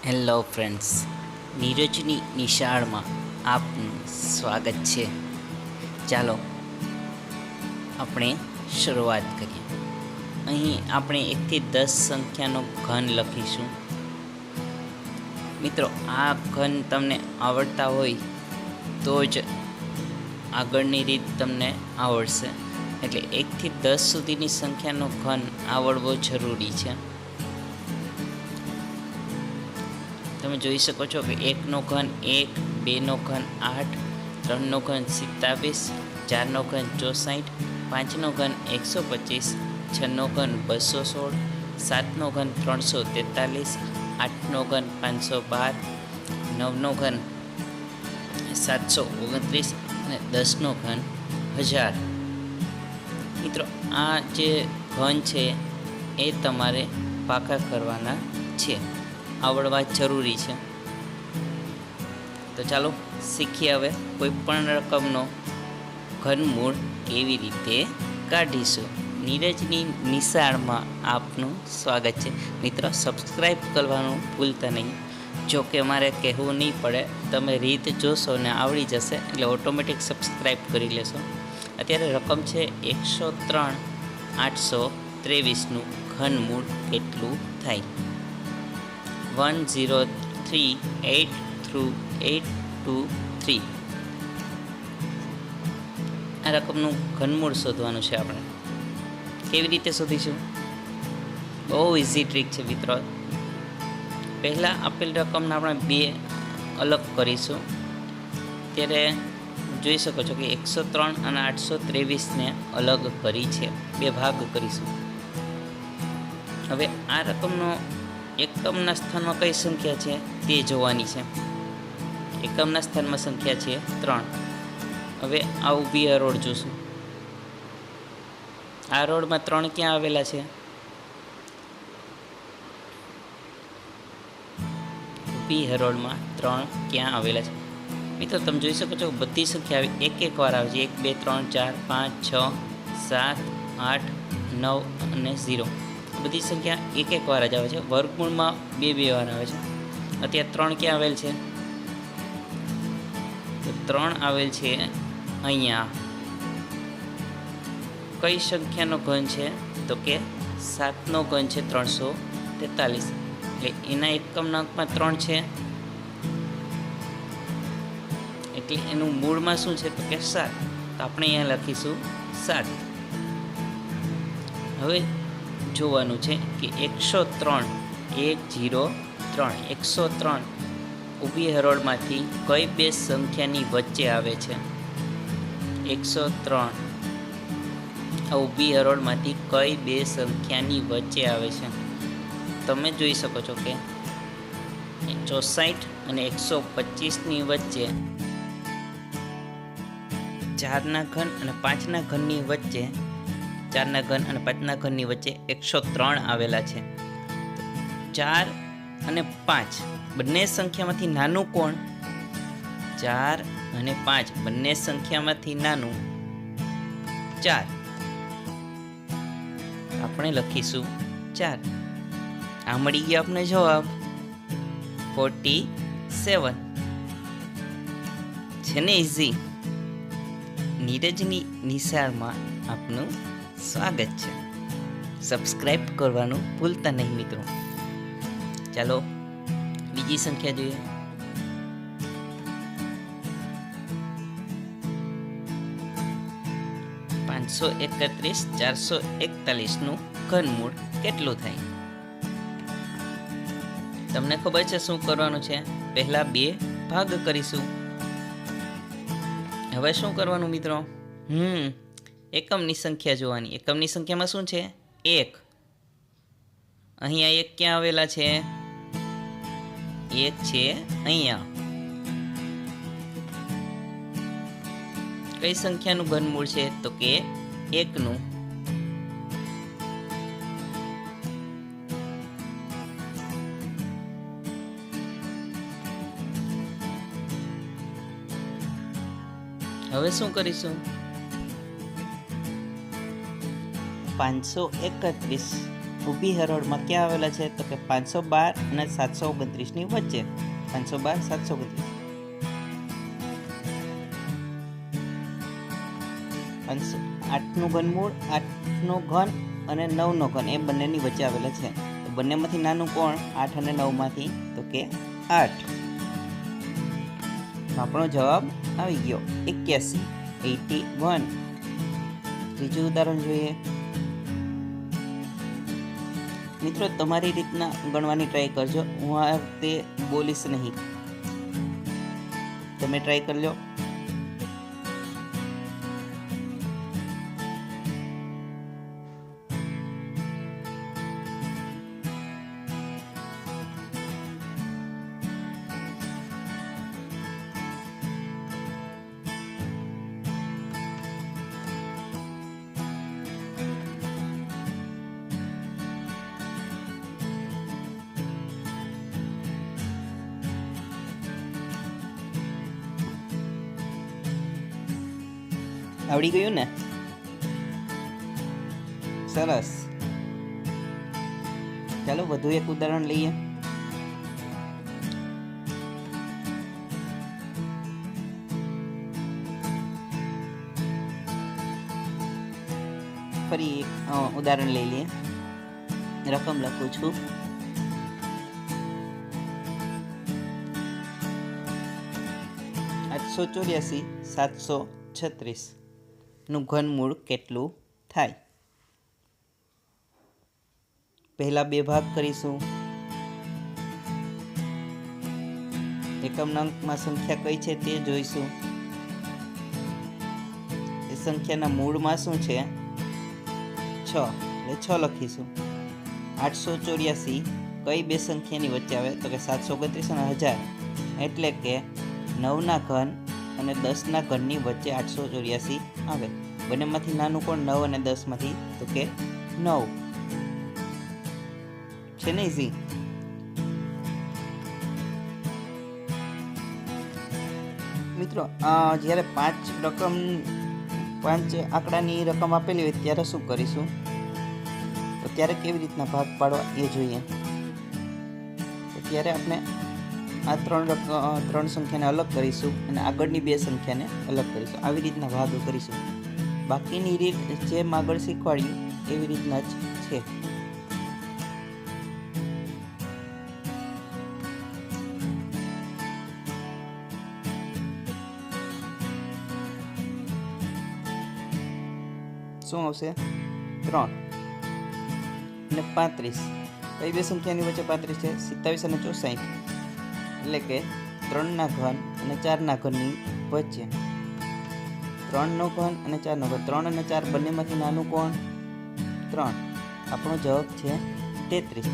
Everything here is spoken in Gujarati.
હેલો ફ્રેન્ડ્સ, નીરજની નિશાળમાં આપનું સ્વાગત છે. ચાલો આપણે શરૂઆત કરીએ. અહીં આપણે 1 થી 10 સંખ્યાનો ઘન લખીશું. મિત્રો, આ ઘન તમને આવડતા હોય તો જ આગળની રીત તમને આવડશે. એટલે 1 થી 10 સુધીની સંખ્યાનો ઘન આવડવો જરૂરી છે. તમે જોઈ શકો છો કે 1નો ઘન 1, 2નો ઘન 8, 3નો ઘન 27, 4નો ઘન 64, 5નો ઘન 125, 6નો ઘન 216, 7નો ઘન 343, 8નો ઘન 512, 9નો ઘન 729 અને 10નો ઘન 1000. મિત્રો, આ જે ઘન છે એ તમારે પાકા કરવાના છે, આવડવા જરૂરી છે. તો ચાલો શીખીએ હવે કોઈ પણ રકમનો ઘનમૂળ કેવી રીતે કાઢીશું. નીરજની નિશાળમાં આપનું સ્વાગત છે. મિત્રો, સબસ્ક્રાઈબ કરવાનું ભૂલતા નહીં. જો કે મારે કહેવું નહીં પડે, તમે રીત જોશો ને આવડી જશે એટલે ઓટોમેટિક સબસ્ક્રાઈબ કરી લેશો. અત્યારે રકમ છે 103,823નું ઘનમૂળ કેટલું થાય? 103,823. આ રકમનું ઘનમૂળ શોધવાનું છે. આપણે કેવી રીતે શોધીશું? બહુ ઇઝી ટ્રીક છે મિત્રો. પહેલાં આપેલ રકમના આપણે 2 અલગ કરીશું. ત્યારે જોઈ શકો છો કે 103 અને 823ને અલગ કરી છે, 2 ભાગ કરીશું. હવે આ રકમનો એકમના સ્થાનમાં કઈ સંખ્યા છે તે જોવાની છે. એકમના સ્થાનમાં સંખ્યા છે 3. હવે આ ઊભી હરોળ જોશું. આ હરોળમાં 3 ક્યાં આવેલા છે? ઊભી હરોળમાં 3 ક્યાં આવેલા છે? મિત્રો, તમે જોઈ શકો છો બધી સંખ્યા એક વાર આવે છે. 1, 2, 3, 4, 5, 6, 7, 8, 9 અને 0. બધી સંખ્યા એક વાર જ આવે છે. વર્ગમૂળમાં 2 વાર આવે છે. અત્યારે 3 ક્યાં આવેલ છે? તો 3 આવેલ છે અહીંયા. કઈ સંખ્યાનો ઘન છે? તો કે 7નો ઘન છે 343. એટલે એના એકમના અંકમાં 3 છે, એટલે એનું મૂળમાં શું છે? તો કે 7. તો આપણે અહીંયા લખીશું 7. હવે જોવાનું છે કે 103 ઊભી હરોળમાંથી કઈ 2 સંખ્યાની વચ્ચે આવે છે? 103 આ ઊભી હરોળમાંથી કઈ 2 સંખ્યાની વચ્ચે આવે છે? તમે જોઈ શકો છો કે 64 અને 125ની વચ્ચે, 4ના ઘન અને 5ના ઘનની વચ્ચે, 4ના ઘન અને 5ના ઘનની વચ્ચે 103 આવેલા છે. 4 અને 5 બંને સંખ્યામાંથી નાનું કોણ? 4 અને 5 બંને સંખ્યામાંથી નાનું 4. આપણે લખીશું 4. આ મળી ગયો આપણે જવાબ 47. છે ને ઇઝી? નીરજની નિશાળમાં આપનું સ્વાગત છે. સબસ્ક્રાઈબ કરવાનું ભૂલતા નહીં મિત્રો. ચાલો બીજી સંખ્યા જોઈએ. 531,441નું ઘનમૂળ કેટલું થાય? તમને ખબર છે શું કરવાનું છે? પહેલા 2 ભાગ કરીશું. હવે શું કરવાનું મિત્રો? એકમની સંખ્યા જોવાની. એકમની સંખ્યામાં શું છે? 1. અહીંયા 1 ક્યાં આવેલા છે? 1 છે અહીંયા. કઈ સંખ્યાનું ઘનમૂળ છે? તો કે 1નું. હવે શું કરીશું? 531 ઊભી હરોળમાં ક્યાં આવેલા છે? તો કે 512 અને 729ની વચ્ચે. 512 729. 8નું ઘનમૂળ, 8નો ઘન અને 9નો ઘન એ બંનેની વચ્ચે આવેલા છે. તો બંનેમાંથી નાનું કોણ? 8 અને 9માંથી? તો કે 8. આપણો જવાબ આવી ગયો 81. 81. ત્રીજું ઉદાહરણ જોઈએ. મિત્રો, તમારી રીતના ગણવાની ટ્રાય કરજો. હું આ વખતે બોલીશ નહીં, તમે ટ્રાય કરી લો. આવડી ગયું ને? સરસ. ચાલો વધુ એક ઉદાહરણ લઈએ. ફરી એક ઉદાહરણ લઈ લઈએ. રકમ લખું છું. $884 736 નું ઘનમૂળ કેટલું થાય? પહેલા બે ભાગ કરીશું. એકમ અંકમાં સંખ્યા કઈ છે તે જોઈશું. એ સંખ્યાના મૂળમાં શું છે? 6, એટલે 6 લખીશું. 884 કઈ બે સંખ્યાની વચ્ચે આવે? તો કે 729 અને 1000, એટલે કે 9ના ઘન અને 10ના ઘનની વચ્ચે 884 આવે. બંનેમાંથી નાનું કોણ? 9 અને 10 માંથી? તો કે 9 છે ને? ઈઝી. મિત્રો, જ્યારે 5 આંકડાની રકમ આપેલી હોય ત્યારે શું કરીશું? તો ત્યારે કેવી રીતના ભાગ પાડવા એ જોઈએ. તો ત્યારે આપણે આ ત્રણ સંખ્યાને અલગ કરીશું અને આગળની બે સંખ્યાને અલગ કરીશું. આવી રીતના ભાગ કરીશું. બાકીની રીત જેમ આગળ શીખવાડ્યું એવી રીતના જ છે. શું આવશે? 3 અને 35. કઈ બે સંખ્યાની વચ્ચે 35 છે? 27 અને 64, એટલે કે 3ના ઘન અને 4ના ઘનની વચ્ચે. 3નો ઘન અને 4નો ઘન. 3 અને 4 બંનેમાંથી નાનું કોણ? 3. આપણો જવાબ છે 33.